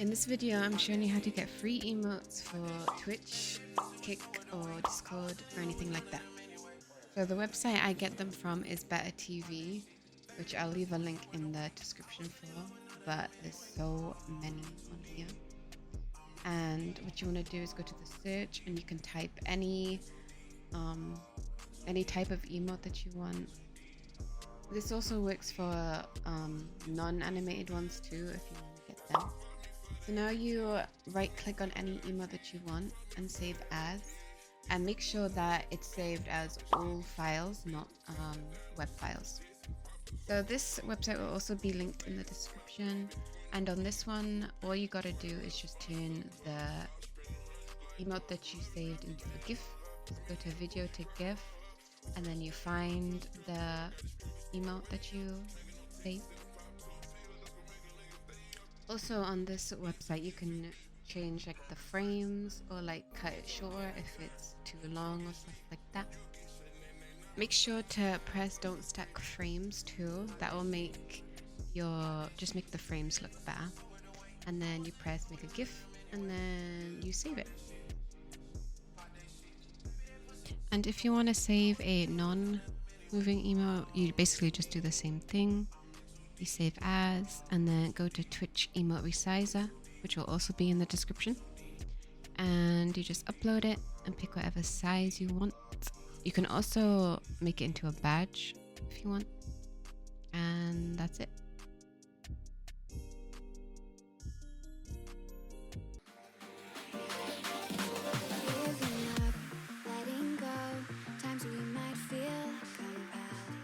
In this video, I'm showing you how to get free emotes for Twitch, Kick, or Discord, or anything like that. So the website I get them from is YazzD.ttv, which I'll leave a link in the description for, but there's so many on here. And what you want to do is go to the search and you can type any type of emote that you want. This also works for non-animated ones too, if you want to get them. So now you right click on any emote that you want and save as, and make sure that it's saved as all files, not web files. So this website will also be linked in the description, and on this one all you gotta do is just turn the emote that you saved into a GIF. Just go to video to GIF, and then you find the emote that you saved. Also on this website you can change like the frames or like cut it shorter if it's too long or stuff like that. Make sure to press don't stack frames too. That will make just make the frames look better. And then you press make a GIF and then you save it. And if you want to save a non-moving emote, you basically just do the same thing. You save as, and then go to Twitch emote resizer, which will also be in the description, and you just upload it and pick whatever size you want. You can also make it into a badge if you want, and that's it.